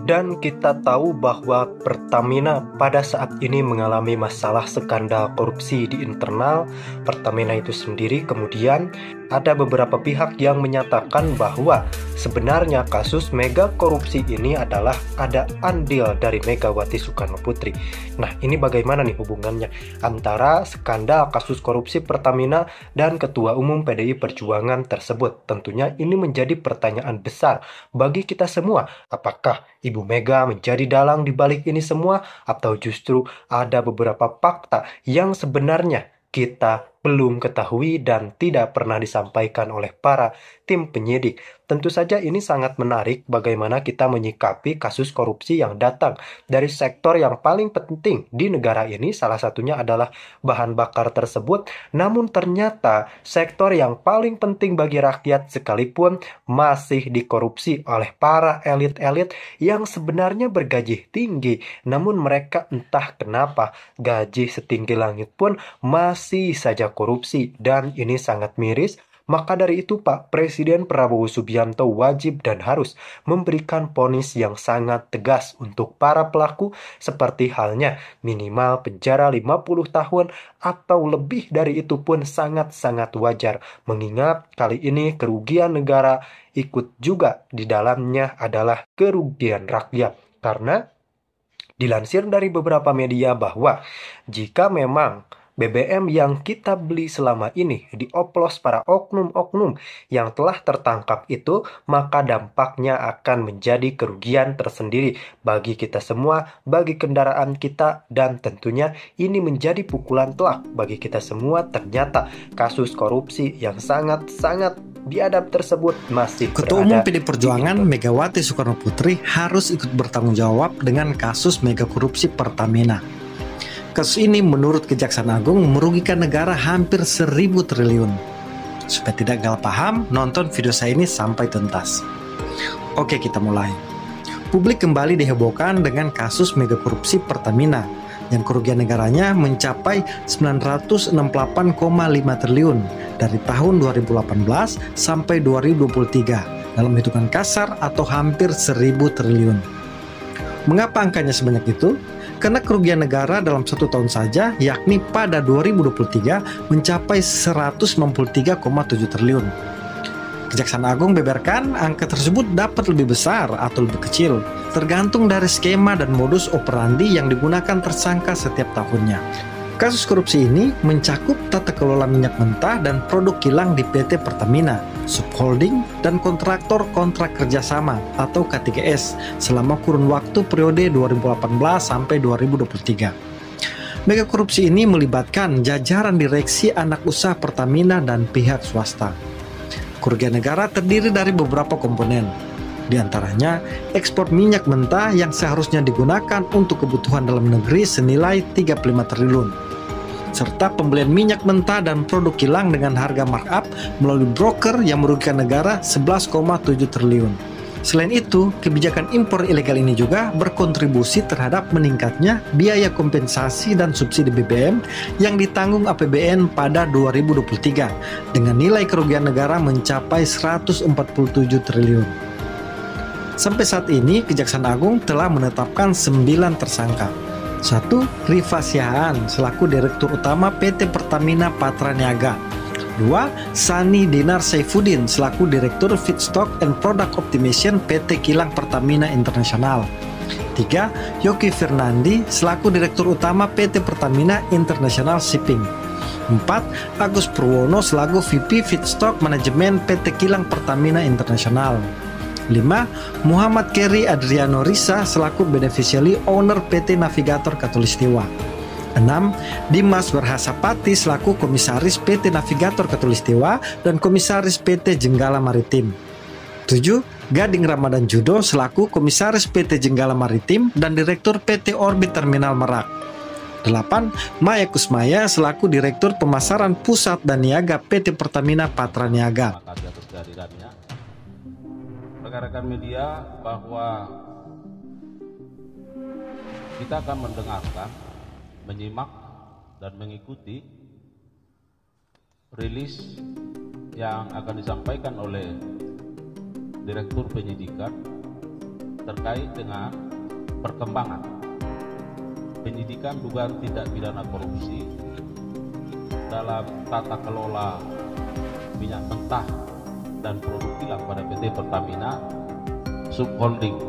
Dan kita tahu bahwa Pertamina pada saat ini mengalami masalah skandal korupsi di internal Pertamina itu sendiri. Kemudian ada beberapa pihak yang menyatakan bahwa sebenarnya kasus mega korupsi ini adalah ada andil dari Megawati Soekarno Putri. Nah, ini bagaimana nih hubungannya antara skandal kasus korupsi Pertamina dan Ketua Umum PDI Perjuangan tersebut? Tentunya ini menjadi pertanyaan besar bagi kita semua. Apakah Ibu Mega menjadi dalang di balik ini semua, atau justru ada beberapa fakta yang sebenarnya kita belum ketahui dan tidak pernah disampaikan oleh para tim penyidik? Tentu saja ini sangat menarik bagaimana kita menyikapi kasus korupsi yang datang dari sektor yang paling penting di negara ini, salah satunya adalah bahan bakar tersebut. Namun ternyata sektor yang paling penting bagi rakyat sekalipun masih dikorupsi oleh para elit-elit yang sebenarnya bergaji tinggi. Namun mereka entah kenapa gaji setinggi langit pun masih saja korupsi, dan ini sangat miris. Maka dari itu Pak Presiden Prabowo Subianto wajib dan harus memberikan vonis yang sangat tegas untuk para pelaku, seperti halnya minimal penjara 50 tahun atau lebih dari itu pun sangat-sangat wajar, mengingat kali ini kerugian negara ikut juga di dalamnya adalah kerugian rakyat. Karena dilansir dari beberapa media bahwa jika memang BBM yang kita beli selama ini dioplos para oknum-oknum yang telah tertangkap itu, maka dampaknya akan menjadi kerugian tersendiri bagi kita semua, bagi kendaraan kita, dan tentunya ini menjadi pukulan telak bagi kita semua. Ternyata kasus korupsi yang sangat-sangat biadab tersebut masih Ketua Umum PDI Perjuangan Megawati Soekarno Putri harus ikut bertanggung jawab dengan kasus mega korupsi Pertamina. Kasus ini menurut Kejaksaan Agung merugikan negara hampir 1.000 triliun. Supaya tidak gagal paham, nonton video saya ini sampai tuntas. Oke, kita mulai. Publik kembali dihebohkan dengan kasus mega korupsi Pertamina yang kerugian negaranya mencapai 968,5 triliun dari tahun 2018 sampai 2023 dalam hitungan kasar atau hampir 1.000 triliun. Mengapa angkanya sebanyak itu? Karena kerugian negara dalam 1 tahun saja, yakni pada 2023 mencapai 193,7 triliun. Kejaksaan Agung beberkan angka tersebut dapat lebih besar atau lebih kecil, tergantung dari skema dan modus operandi yang digunakan tersangka setiap tahunnya. Kasus korupsi ini mencakup tata kelola minyak mentah dan produk kilang di PT Pertamina, subholding, dan kontraktor kontrak kerjasama atau K3S selama kurun waktu periode 2018 sampai 2023. Mega korupsi ini melibatkan jajaran direksi anak usaha Pertamina dan pihak swasta. Kerugian negara terdiri dari beberapa komponen, di antaranya ekspor minyak mentah yang seharusnya digunakan untuk kebutuhan dalam negeri senilai 35 triliun, serta pembelian minyak mentah dan produk kilang dengan harga markup melalui broker yang merugikan negara 11,7 triliun. Selain itu, kebijakan impor ilegal ini juga berkontribusi terhadap meningkatnya biaya kompensasi dan subsidi BBM yang ditanggung APBN pada 2023 dengan nilai kerugian negara mencapai 147 triliun. Sampai saat ini, Kejaksaan Agung telah menetapkan 9 tersangka. 1. Rifa Sihaan selaku Direktur Utama PT Pertamina Patraniaga. 2. Sani Dinar Saifuddin selaku Direktur Feedstock and Product Optimization PT Kilang Pertamina International. 3. Yogi Fernandi selaku Direktur Utama PT Pertamina International Shipping. 4. Agus Purwono selaku VP Feedstock Manajemen PT Kilang Pertamina International. 5. Muhammad Keri Adriano Risa selaku Beneficiary Owner PT Navigator Katulistiwa. 6. Dimas Berhasapati selaku Komisaris PT Navigator Katulistiwa dan Komisaris PT Jenggala Maritim. 7. Gading Ramadan Judo selaku Komisaris PT Jenggala Maritim dan Direktur PT Orbit Terminal Merak. 8. Maya Kusmaya selaku Direktur Pemasaran Pusat dan Niaga PT Pertamina Patraniaga. Rekan-rekan media, bahwa kita akan mendengarkan, menyimak, dan mengikuti rilis yang akan disampaikan oleh Direktur Penyidikan terkait dengan perkembangan penyidikan dugaan tindak pidana korupsi dalam tata kelola minyak mentah dan produk kilang pada PT Pertamina Subholding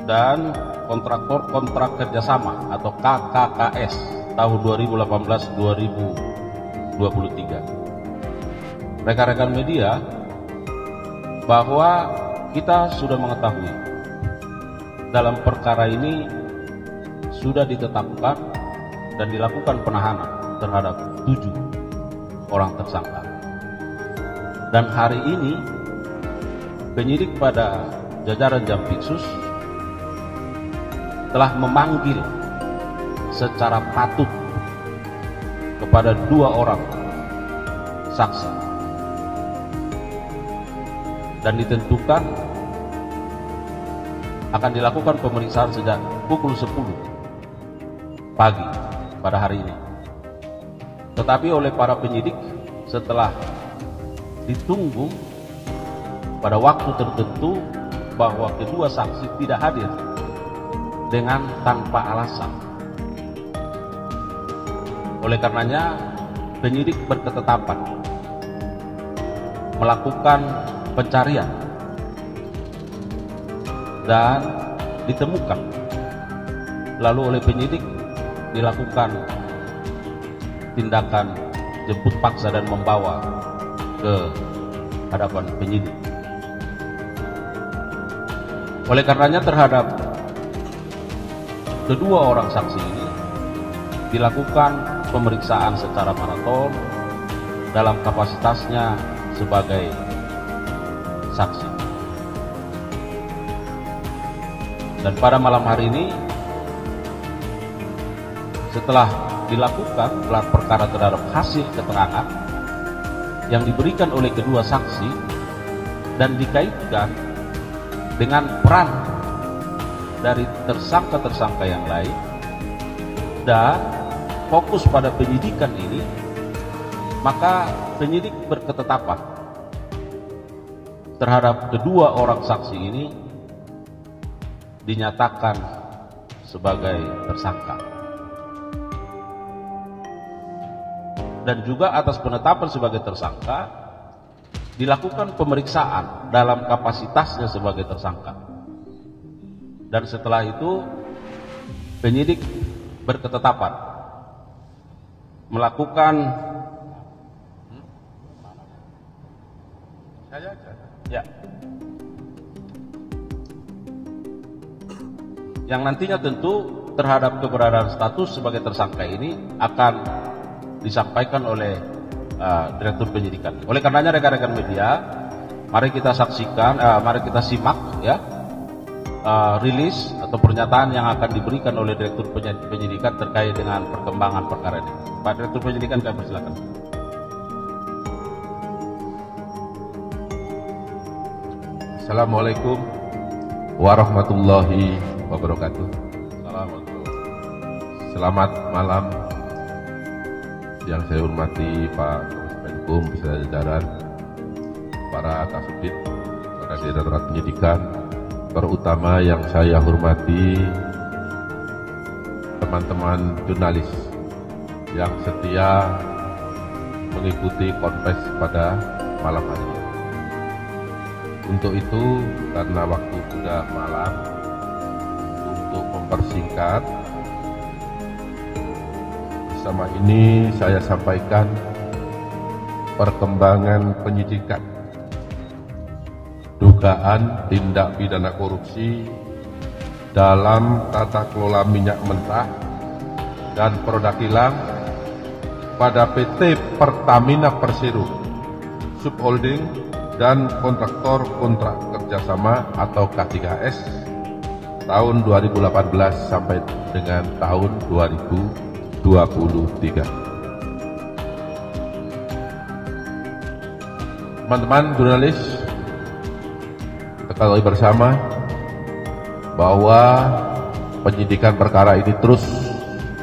dan kontraktor kontrak kerjasama atau KKKS tahun 2018-2023. Rekan-rekan media, bahwa kita sudah mengetahui dalam perkara ini sudah ditetapkan dan dilakukan penahanan terhadap 7 orang tersangka. Dan hari ini penyidik pada jajaran Jampitsus telah memanggil secara patut kepada 2 orang saksi dan ditentukan akan dilakukan pemeriksaan sejak pukul 10 pagi pada hari ini. Tetapi oleh para penyidik setelah ditunggu pada waktu tertentu bahwa kedua saksi tidak hadir dengan tanpa alasan. Oleh karenanya penyidik berketetapan melakukan pencarian dan ditemukan, lalu oleh penyidik dilakukan tindakan jemput paksa dan membawa ke hadapan penyidik. Oleh karenanya terhadap kedua orang saksi ini dilakukan pemeriksaan secara maraton dalam kapasitasnya sebagai saksi. Dan pada malam hari ini setelah dilakukan gelar perkara terhadap hasil keterangan yang diberikan oleh kedua saksi dan dikaitkan dengan peran dari tersangka-tersangka yang lain dan fokus pada penyidikan ini, maka penyidik berketetapan terhadap kedua orang saksi ini dinyatakan sebagai tersangka. Dan juga atas penetapan sebagai tersangka dilakukan pemeriksaan dalam kapasitasnya sebagai tersangka. Dan setelah itu penyidik berketetapan melakukan yang nantinya tentu terhadap keberadaan status sebagai tersangka ini akan disampaikan oleh Direktur Penyidikan. Oleh karenanya rekan-rekan media, mari kita saksikan, mari kita simak ya rilis atau pernyataan yang akan diberikan oleh Direktur Penyidikan terkait dengan perkembangan perkara ini. Pak Direktur Penyidikan, kami persilakan. Assalamualaikum warahmatullahi wabarakatuh. Selamat malam yang saya hormati Pak Menkum beserta jajaran, para Kasubdit, para Direktorat Penyidikan, terutama yang saya hormati teman-teman jurnalis yang setia mengikuti konfes pada malam hari ini. Untuk itu, karena waktu sudah malam, untuk mempersingkat, bersama ini saya sampaikan perkembangan penyidikan dugaan tindak pidana korupsi dalam tata kelola minyak mentah dan produk kilang pada PT Pertamina Persero Subholding dan kontraktor kontrak kerjasama atau K3S tahun 2018 sampai dengan tahun 2023. Teman-teman jurnalis, ketahui bersama bahwa penyidikan perkara ini terus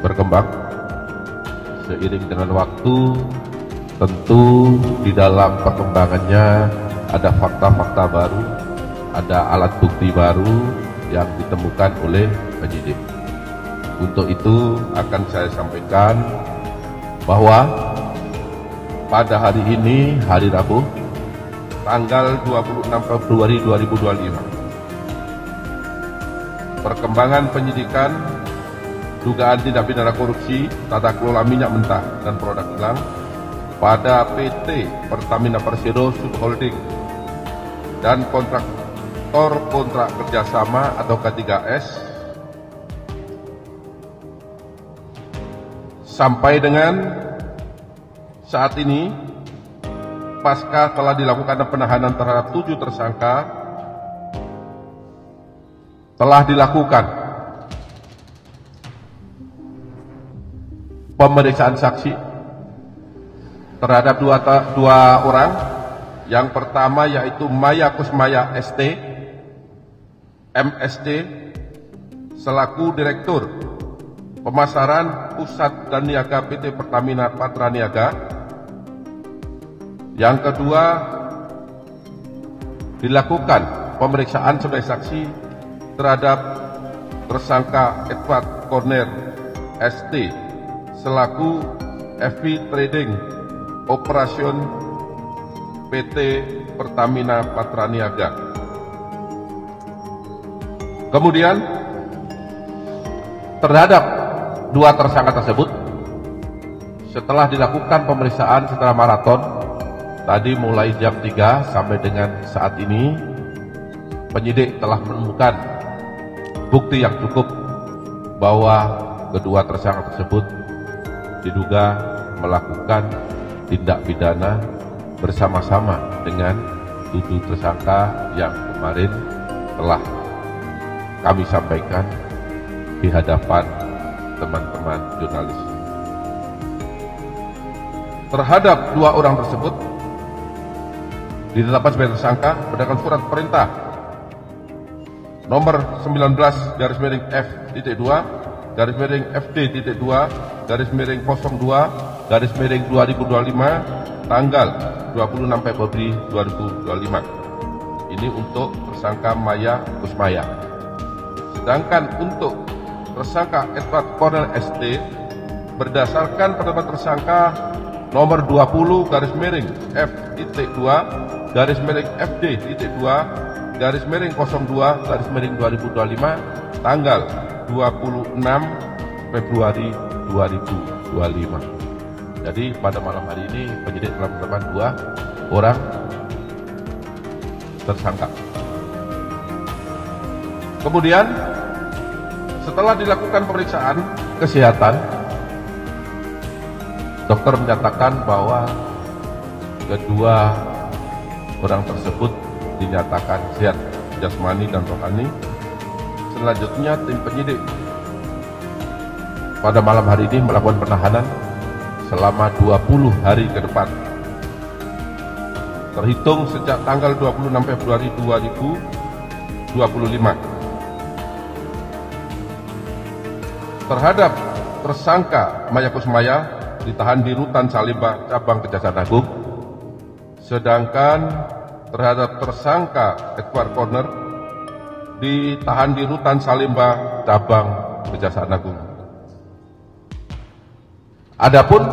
berkembang seiring dengan waktu. Tentu di dalam perkembangannya ada fakta-fakta baru, ada alat bukti baru yang ditemukan oleh penyidik. Untuk itu akan saya sampaikan bahwa pada hari ini, hari Rabu, tanggal 26 Februari 2025, perkembangan penyidikan dugaan tindak pidana korupsi tata kelola minyak mentah dan produk kilang pada PT Pertamina Persero Subholding dan kontraktor kontrak kerjasama atau K3S sampai dengan saat ini, pasca telah dilakukan penahanan terhadap 7 tersangka, telah dilakukan pemeriksaan saksi terhadap dua orang. Yang pertama yaitu Maya Kusmaya ST, MSD, selaku Direktur Pemasaran Pusat dan Niaga PT Pertamina Patraniaga. Yang kedua, dilakukan pemeriksaan sebagai saksi terhadap tersangka Edward Corner ST selaku FB Trading Operation PT Pertamina Patraniaga. Kemudian terhadap 2 tersangka tersebut, setelah dilakukan pemeriksaan secara maraton tadi mulai jam 3 sampai dengan saat ini, penyidik telah menemukan bukti yang cukup bahwa kedua tersangka tersebut diduga melakukan tindak pidana bersama-sama dengan 7 tersangka yang kemarin telah kami sampaikan di hadapan teman-teman jurnalis. Terhadap 2 orang tersebut ditetapkan sebagai tersangka berdasarkan surat perintah nomor 19-FD-2/FD-02/02/2025 tanggal 26 Februari 2025. Ini untuk tersangka Maya Kusmaya. Sedangkan untuk tersangka Edward Cornel ST berdasarkan penetapan tersangka nomor 20-FD-2/02/02/2025 tanggal 26 Februari 2025. Jadi pada malam hari ini penyidik telah menetapkan 2 orang tersangka. Kemudian setelah dilakukan pemeriksaan kesehatan, dokter menyatakan bahwa kedua orang tersebut dinyatakan sehat jasmani dan rohani. Selanjutnya tim penyidik pada malam hari ini melakukan penahanan selama 20 hari ke depan, terhitung sejak tanggal 26 Februari 2025. Terhadap tersangka Maya Kusmaya ditahan di Rutan Salemba Cabang Kejaksaan Agung, sedangkan terhadap tersangka Edward Corner ditahan di Rutan Salemba Cabang Kejaksaan Agung. Adapun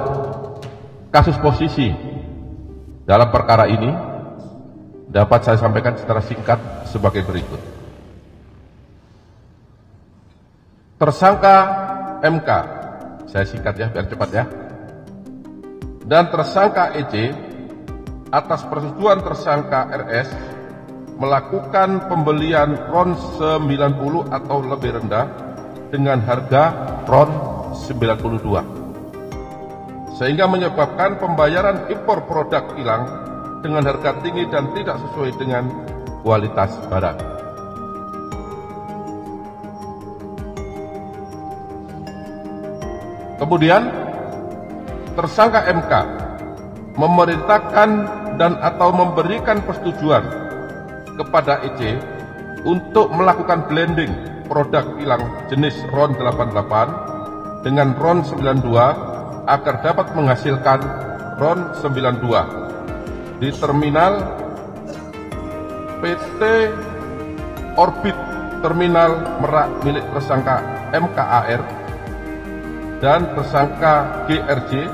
kasus posisi dalam perkara ini dapat saya sampaikan secara singkat sebagai berikut. Tersangka MK, saya singkat ya biar cepat ya, dan tersangka EC atas persetujuan tersangka RS melakukan pembelian RON 90 atau lebih rendah dengan harga RON 92, sehingga menyebabkan pembayaran impor produk kilang dengan harga tinggi dan tidak sesuai dengan kualitas barang. Kemudian tersangka MK memerintahkan dan atau memberikan persetujuan kepada EC untuk melakukan blending produk kilang jenis RON 88 dengan RON 92 agar dapat menghasilkan RON 92 di terminal PT Orbit Terminal Merak milik tersangka MKAR dan tersangka GRJ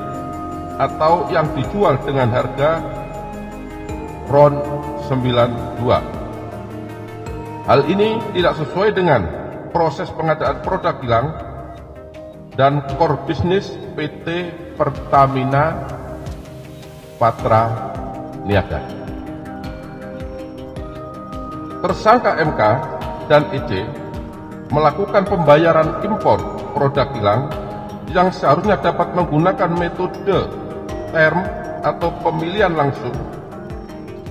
atau yang dijual dengan harga RON 92. Hal ini tidak sesuai dengan proses pengadaan produk kilang dan core bisnis PT Pertamina Patra Niaga. Tersangka MK dan EC melakukan pembayaran impor produk kilang yang seharusnya dapat menggunakan metode term atau pemilihan langsung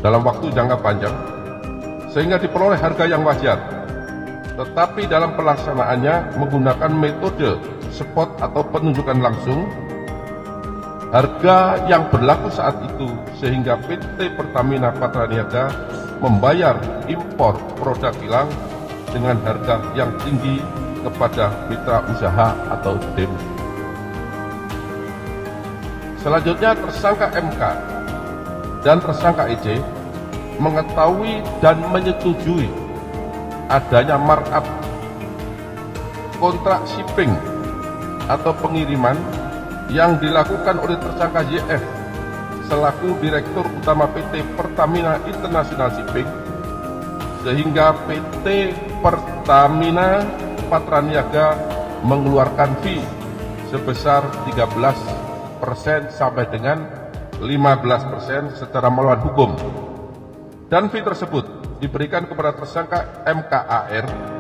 dalam waktu jangka panjang sehingga diperoleh harga yang wajar, tetapi dalam pelaksanaannya menggunakan metode spot atau penunjukan langsung harga yang berlaku saat itu, sehingga PT Pertamina Patra Niaga membayar impor produk kilang dengan harga yang tinggi kepada mitra usaha atau DIM. Selanjutnya tersangka MK dan tersangka EC mengetahui dan menyetujui adanya markup kontrak shipping atau pengiriman yang dilakukan oleh tersangka YF selaku Direktur Utama PT Pertamina International Shipping, sehingga PT Pertamina Patra Niaga mengeluarkan fee sebesar 13% sampai dengan 15% secara melawan hukum, dan fee tersebut diberikan kepada tersangka MKAR